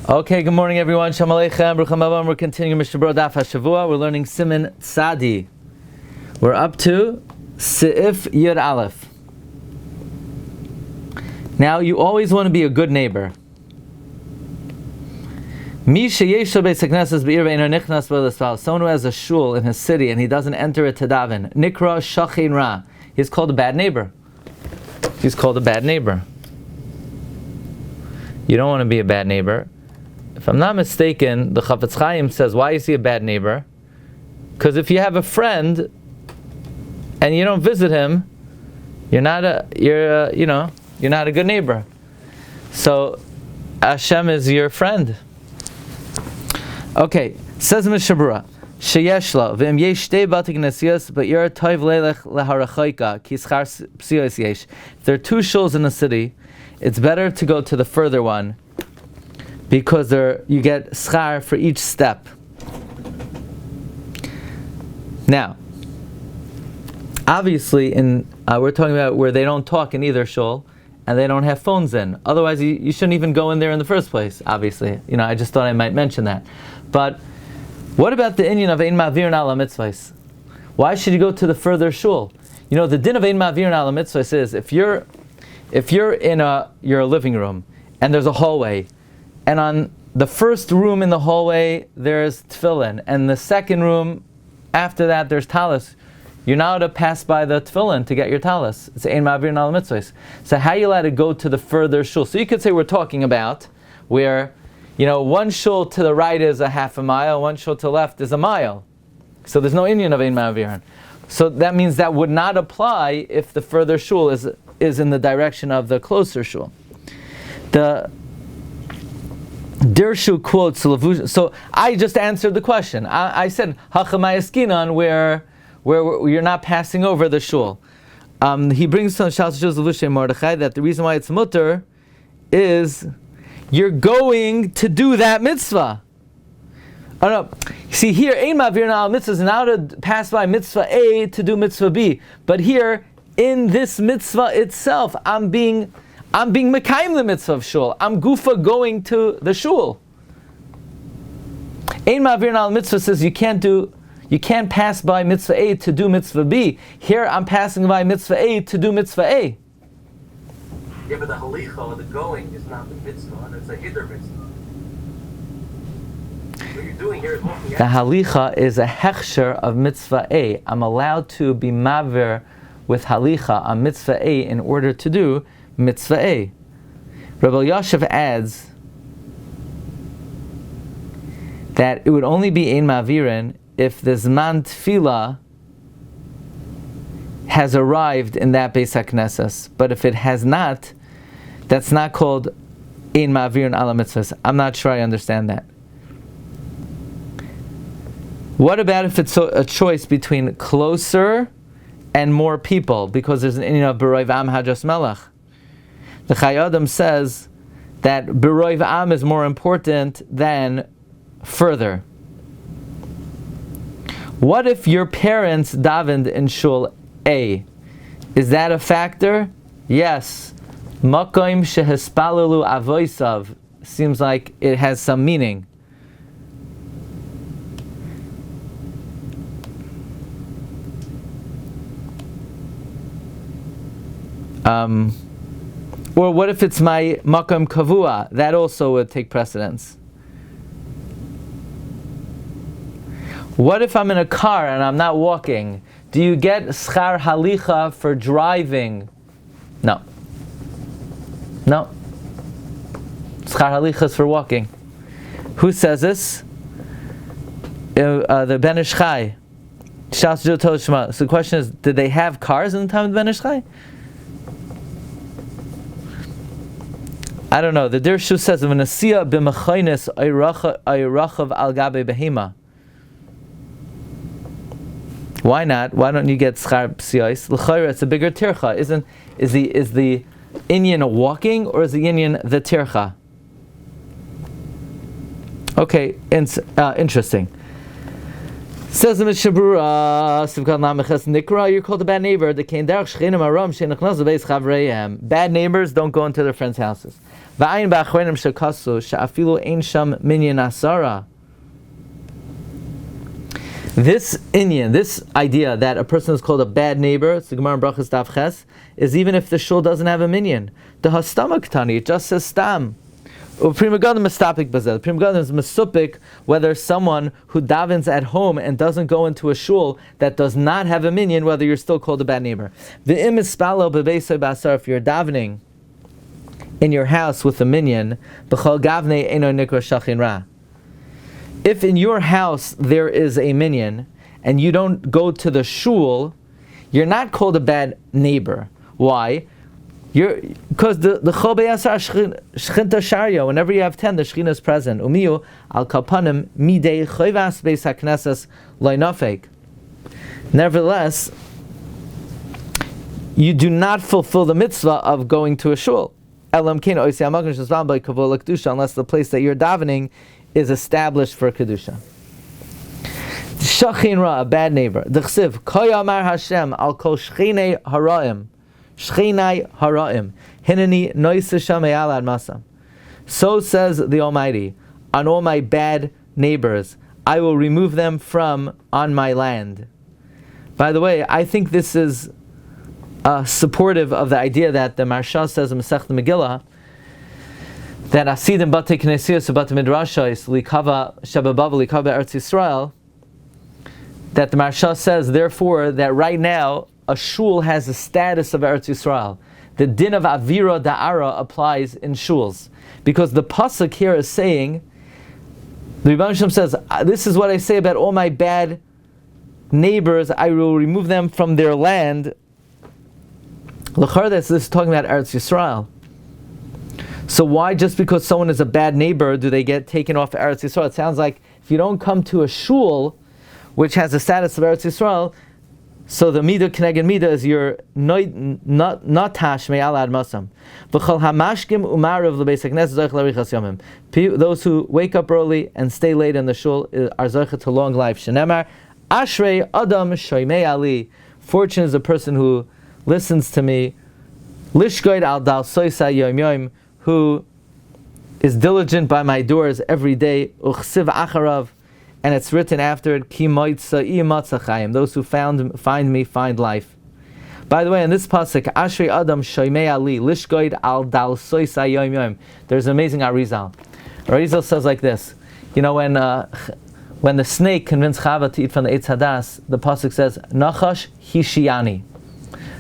Okay, good morning everyone. Shalom Aleichem, Baruch HaMabam. We're continuing Mishna Daf Hashavua. We're learning Siman Tzadi. We're up to Seif Yud Aleph. Now, you always want to be a good neighbor. Someone who has a shul in his city and he doesn't enter it to daven, Nikra Shachin Ra. He's called a bad neighbor. He's called a bad neighbor. You don't want to be a bad neighbor. If I'm not mistaken, the Chafetz Chaim says, why is he a bad neighbor? Because if you have a friend and you don't visit him, you're not a good neighbor. So Hashem is your friend. Okay, says Berura, Sheyeshla v'im yesh shtei batik nesiyos b'ir toiv leilech leharachayka ki schar psiyos yesh. If there are two shuls in the city, it's better to go to the further one because you get schar for each step. Now, obviously, we're talking about where they don't talk in either shul and they don't have phones in. Otherwise, you shouldn't even go in there in the first place. Obviously, I just thought I might mention that. But what about the inyan of ein ma'avir ala mitzvahs? Why should you go to the further shul? The din of ein ma'avir ala mitzvahs is if you're in your living room and there's a hallway, and on the first room in the hallway there's tefillin, and the second room after that there's talis, you're now to pass by the tefillin to get your talis. It's ein ma'avir ala mitzvahs. So how are you allowed to go to the further shul? So you could say we're talking about where one shul to the right is a half a mile, one shul to the left is a mile. So there's no inyan of ein ma'avirin. So that means that would not apply if the further shul is in the direction of the closer shul. The Dirshu quotes Levush. So I just answered the question. I said Hachamayaskinan where you're not passing over the shul. He brings to Shal Shul Levush Mordechai that the reason why it's mutter is you're going to do that mitzvah. Oh no! See here, ein ma'avir al mitzvah is now to pass by mitzvah A to do mitzvah B. But here, in this mitzvah itself, I'm being mekayim the mitzvah of shul. I'm gufa going to the shul. Ein ma'avir al mitzvah says you can't pass by mitzvah A to do mitzvah B. Here, I'm passing by mitzvah A to do mitzvah A. Yeah, but the halicha, or the going, is not the mitzvah, it's a hither mitzvah. What you're doing here is walking out. The halicha is a hechsher of mitzvah A. I'm allowed to be maver with halicha on mitzvah A in order to do mitzvah A. Rabbi Yashav adds that it would only be ein ma'avirin if the zman tefillah has arrived in that Beis HaKnesses. But if it has not, that's not called ein ma'avirin ala mitzvahs. I'm not sure I understand that. What about if it's a choice between closer and more people? Because there's an inyan of Berura v'am hadras melech. The Chai Adam says that Berura v'am is more important than further. What if your parents davened in shul A? Is that a factor? Yes. Makom shehispalalu avoisav seems like it has some meaning. Or what if it's my makom kavua? That also would take precedence. What if I'm in a car and I'm not walking? Do you get schar halicha for driving? No. Schar halicha is for walking. Who says this? The Ben Ish Chai. So the question is, did they have cars in the time of the Ben Ish Chai? I don't know. The Dirshu says, "V'nasiya b'machaynis ayrachav al gabe behema." Why not? Why don't you get schar psiyos? L'chayra, it's a bigger tircha. Is the inyan walking or is the inyan the tircha? Okay, interesting. Says the Mishna Berura, you're called a bad neighbor. Bad neighbors don't go into their friends' houses. V'ayin ba'achronim shekasu she'afilu ein sham minyan asara. This inyan, this idea that a person is called a bad neighbor, it's the Gemara in Brachos Daf Ches, is even if the shul doesn't have a minyan. The hastama ktani, it just says stam. Prima Gadam mistapik bazel. Prima Gadam is masupik whether someone who davens at home and doesn't go into a shul that does not have a minyan, whether you're still called a bad neighbor. V'im ispalo bebeisoi basar, if you're davening in your house with a minyan, b'chol gavnei eno nikra shachin ra. If in your house there is a minyan and you don't go to the shul, you're not called a bad neighbor. Why? Because the chol beyasar shchinta sharya, whenever you have 10, the shechina is present. Umiyu al kapanim midei choivas beis haknesses loinafek. Nevertheless, you do not fulfill the mitzvah of going to a shul. Unless the place that you're davening is established for Kedusha. Shachin ra, a bad neighbor. D'chsiv, koyamar Hashem al kol shchinei haraim. Shchinei haraim. Hineni noise shamei alad masam. So says the Almighty, on all my bad neighbors, I will remove them from on my land. By the way, I think this is supportive of the idea that the Marsha says in Masechet Megillah, that asidim bate knesiyos bate midrashos likava shababav likava Eretz Yisrael, that the Marsha says, therefore, that right now a shul has the status of Eretz Yisrael. The din of avira da'ara applies in shuls, because the pasuk here is saying, the Rebbe Shem says, this is what I say about all my bad neighbors, I will remove them from their land. L'char, this is talking about Eretz Yisrael. So why, just because someone is a bad neighbor, do they get taken off Eretz Yisrael? It sounds like if you don't come to a shul, which has the status of Eretz Yisrael, so the midah keneged midah is your not tash me'alad masam. V'chol hamashkim umarav lebeis hakneses zoich l'richas yomim. Those who wake up early and stay late in the shul are zoich to long life. Shenemar ashrei adam shoymei ali. Fortunate is the person who listens to me. Lishgoid al dal soisa yom yom, who is diligent by my doors every day. Uchsiv acharav. And it's written after it, Ki moitza chayim. Those who find me find life. By the way, in this pasuk, Ashrei Adam Shoymei Ali Lishgoid Al Dal Soisa Yom Yom. There's an amazing Arizal. Arizal says like this. You know, when the snake convinced Chava to eat from the Eitz Hadas, the pasuk says, Nachash Hishiani.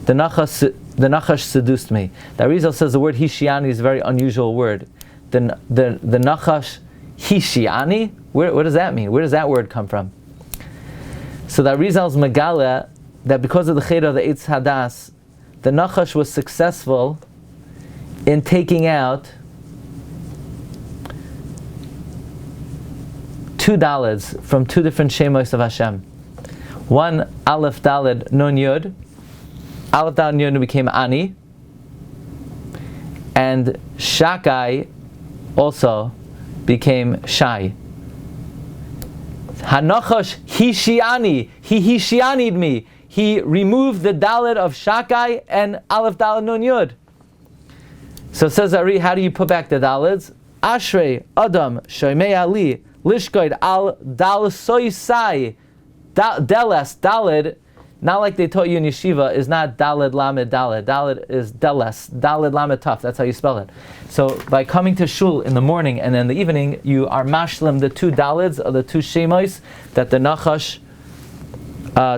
The Nachash seduced me. The Arizal says the word Hishiani is a very unusual word. The Nachash Hishiani? What does that mean? Where does that word come from? So the Arizal's Megala, that because of the Cheder of the Eitz Hadas, the Nachash was successful in taking out $2 from two different Shemos of Hashem. One, Aleph Daled Nun Yud. Aleph Daled Nun Yud became Ani. And Shakai also became Shai. Hanachash Hishiani. He Hishiani'd me. He removed the Dalet of Shakai and Aleph Dalet Nun Yud. So says Ari, how do you put back the Daleds? Ashrei Adam Shoymei Ali Lishkoid Al Dal Soisai Deles Daled. Not like they taught you in yeshiva, is not Daled Lamed Daled. Daled is Deles. Daled Lamed Taf. That's how you spell it. So by coming to shul in the morning and in the evening, you are mashlim the two Daleds of the two Shemos that the Nachash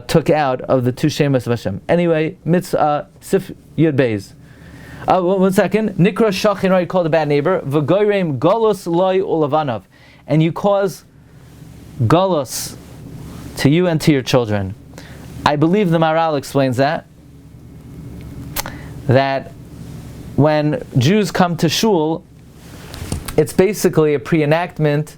took out of the two Shemos of Hashem. Anyway, Mitzvah Sif Yud Beis. 1 second. Nikra Shachin, right? Called a bad neighbor. V'goyrem Golos Loy Ulavanav. And you cause Golos to you and to your children. I believe the Maral explains that when Jews come to shul, it's basically a pre-enactment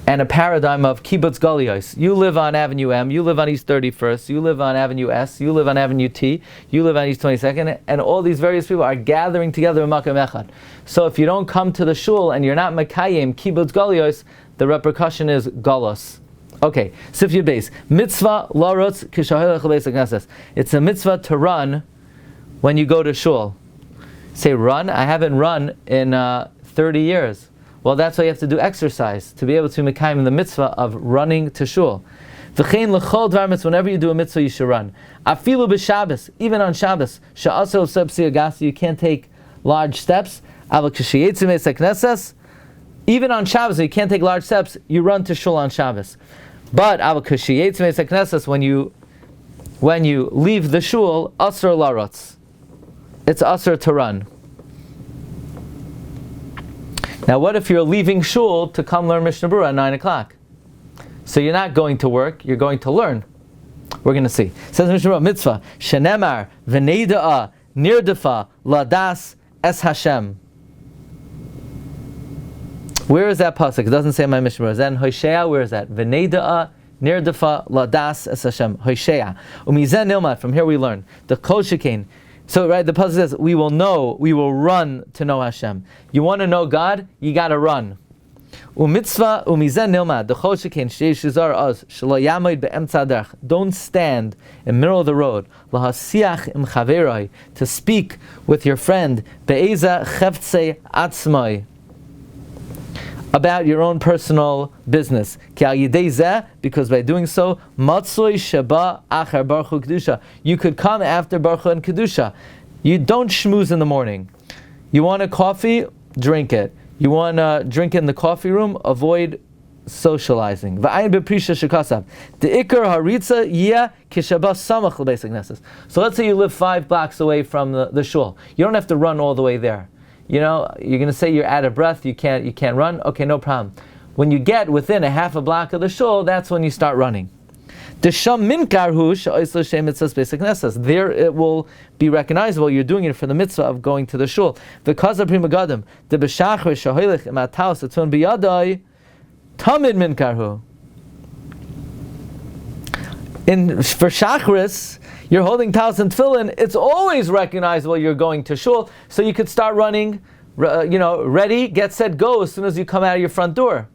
and a paradigm of kibbutz galuyos. You live on Avenue M, you live on East 31st, you live on Avenue S, you live on Avenue T, you live on East 22nd, and all these various people are gathering together in Makom Echad. So if you don't come to the shul and you're not Makayim kibbutz galuyos, the repercussion is galos. Okay, Sif Yud Beis. Mitzvah larutz kishahelech lebeis hakneses. It's a mitzvah to run when you go to shul. Say run. I haven't run in 30 years. Well, that's why you have to do exercise, to be able to mekayim the mitzvah of running to shul. V'chein l'chol dvar mitzvah, whenever you do a mitzvah, you should run. Afilu b'Shabbos, even on Shabbos, she'asel p'si agasa, you can't take large steps. Aval k'sheyetzu meis haknesses, even on Shabbos, you can't take large steps, you run to shul on Shabbos. But aval k'sheyetzu meis haknesses, when you leave the shul, asr larotz, it's asr to run. Now, what if you're leaving shul to come learn Mishnah Berura at 9 o'clock? So you're not going to work, you're going to learn. We're going to see. It says Mishnah Berura, mitzvah, shenemar, v'neida'a, nirdafa, ladas, es Hashem. Where is that pasuk? It doesn't say in my Mishnah Berura. Is that in Hosea? Where is that? V'neida'a, nirdafa, ladas, es Hashem. Hosea. Umizen nilmat, from here we learn. The kol shekain. So, right, the pasuk says, we will run to know Hashem. You want to know God? You got to run. Umitzvah umizen nilmad dechol shekain sheish shizar az shelo yamoid be'emtza derech. Don't stand in the middle of the road. Lahasiach im chaveroi, to speak with your friend be'eza cheftzei atzmai, about your own personal business. Because by doing so, matzoi sheba achar baruch kedusha, you could come after baruch and kedusha. You don't schmooze in the morning. You want a coffee? Drink it. You want to drink in the coffee room? Avoid socializing. V'ayin b'prisha shekasav. The ikar haritza yeh kishaba samach l'beis haknesses. So let's say you live 5 blocks away from the shul. You don't have to run all the way there. You know, you're going to say you're out of breath, you can't run. Okay, no problem. When you get within a half a block of the shul, that's when you start running. There it will be recognizable. You're doing it for the mitzvah of going to the shul. For Shachris, you're holding talis and tefillin, it's always recognizable you're going to shul, so you could start running, ready, get set, go as soon as you come out of your front door.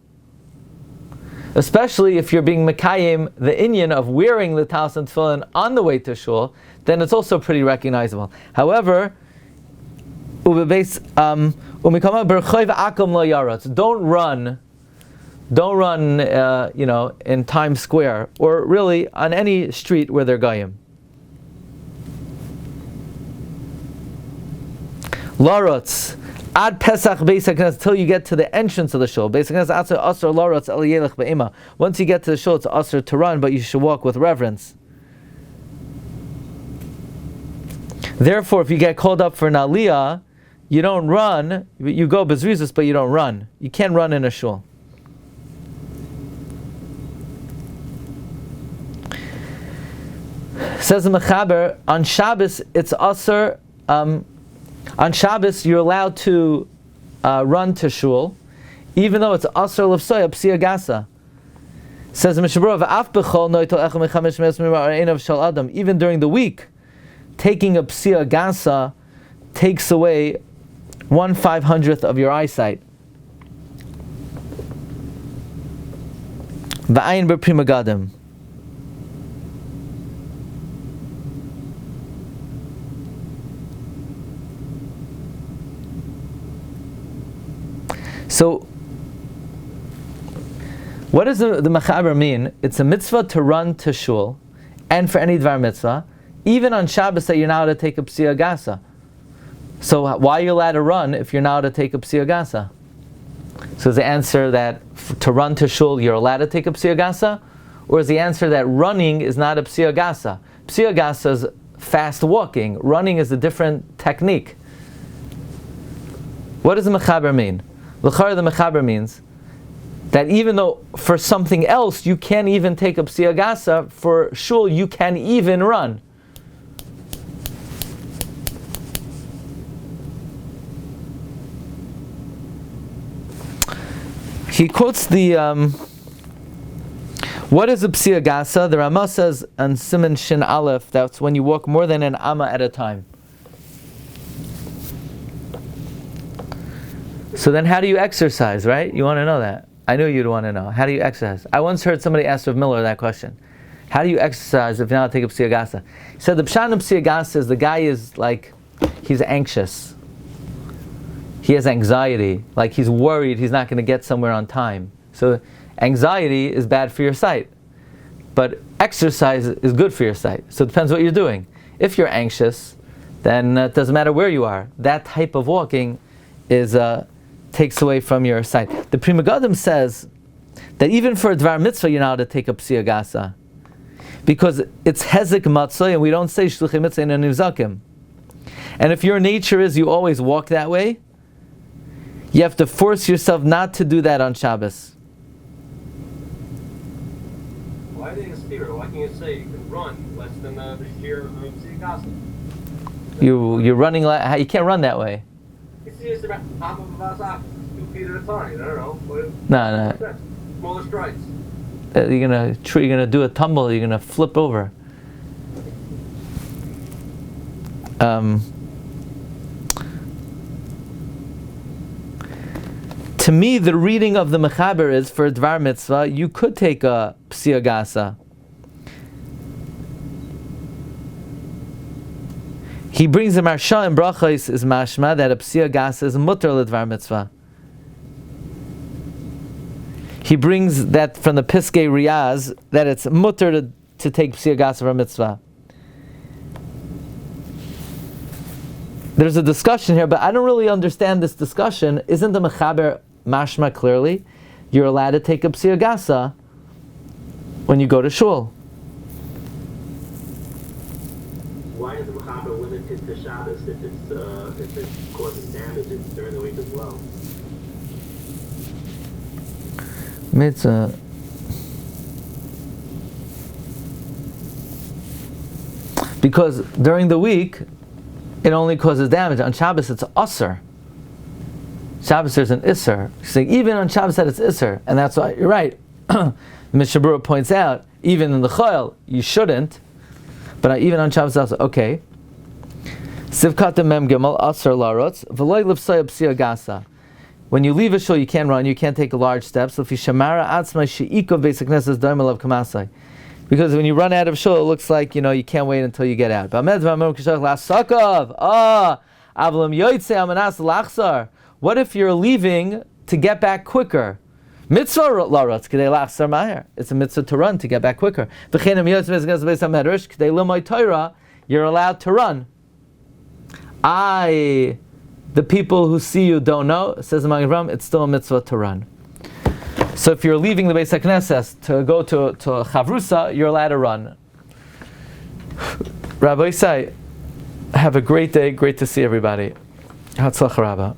Especially if you're being mekayim the inyan of wearing the talis and tefillin on the way to shul, then it's also pretty recognizable. However, don't run, in Times Square, or really on any street where they're goyim. Larotz ad Pesach Beis HaKnesses, till you get to the entrance of the shul. Beis HaKnesses asur asur larotz el yelech be'ima. Once you get to the shul, it's asur to run, but you should walk with reverence. Therefore, if you get called up for an aliyah, you don't run. You go bezrizus, but you don't run. You can't run in a shul. Says the Mechaber, on Shabbos it's asur. On Shabbos, you're allowed to run to shul, even though it's asur l'fsoya p'si agasa. Says the Mishnah Berura, v'af b'chol noitel echad mechamesh me'es mi'mar einav shel adam. Even during the week, taking a p'si agasa takes away 1/500th of your eyesight. V'ayin b'pri magadim. So, what does the Mechaber mean? It's a mitzvah to run to shul, and for any dvar mitzvah, even on Shabbos that you're not allowed to take a p'si agasa. So why are you allowed to run if you're not allowed to take a p'si agasa? So is the answer that to run to shul you're allowed to take a p'si agasa? Or is the answer that running is not a p'si agasa? P'si agasa is fast walking. Running is a different technique. What does the Mechaber mean? L'chara, the Mechaber means that even though for something else you can't even take a p'si agasa, for shul you can even run. He quotes the what is a p'si agasa? The Rama says on Siman Shin Aleph, that's when you walk more than an amma at a time. So then how do you exercise, right? You want to know that. I knew you'd want to know. How do you exercise? I once heard somebody ask Rav Miller that question. How do you exercise if you're not take a p'si agasa? He said the pshat of p'si agasa is the guy is like, he's anxious. he has anxiety, like he's worried he's not going to get somewhere on time. So anxiety is bad for your sight, but exercise is good for your sight. So it depends what you're doing. If you're anxious, then it doesn't matter where you are. That type of walking is takes away from your sight. The Pri Megadim says that even for a Dvar Mitzvah, you're not allowed to take up Siyagasa, because it's Hezek Matzah, and we don't say Shluchei Mitzvah in Nivzakim. And if your nature is you always walk that way, you have to force yourself not to do that on Shabbos. Why are they in spirit? Why can't you say you can run less than the Shiur of Siyagasa? You're running like, you can't run that way. It's just about 2 feet at a time. I don't know. No. Smaller strides. You're gonna do a tumble. You're gonna flip over. To me, the reading of the Mechaber is for a Dvar Mitzvah, you could take a Siyagasa. He brings the Marsha and Brachos is mashma that a Siyagasa is mutter l'Dvar Mitzvah. He brings that from the Piskei Riyaz that it's mutter to take Siyagasa for a mitzvah. There's a discussion here, but I don't really understand this discussion. Isn't the Mechaber mashma clearly? You're allowed to take up Siyagasa when you go to Shul. Why is the Mechaber limited to Shabbos if it's causing damage during the week as well? Mitzvah. Because during the week, it only causes damage. On Shabbos, it's Asr. Shabbos, there's an Isser. So even on Shabbos, that it's Isser. And that's why, you're right. Mishnah Berura points out, even in the Chayil, you shouldn't. But even on Shabbos, also, okay. Sivkat Mem Gimel, Asr Larotz, V'loy Lifsay Siyagasa. When you leave a shul, you can't run, you can't take large steps. Because when you run out of shul, it looks like you can't wait until you get out. What if you're leaving to get back quicker? It's a mitzvah to run to get back quicker. You're allowed to run. The people who see you don't know, says the Maggid Harakiah, it's still a mitzvah to run. So if you're leaving the Beis HaKnesses to go to a Chavrusa, you're allowed to run. Rabbi Isai, have a great day, great to see everybody. Hatzlach Rabbah.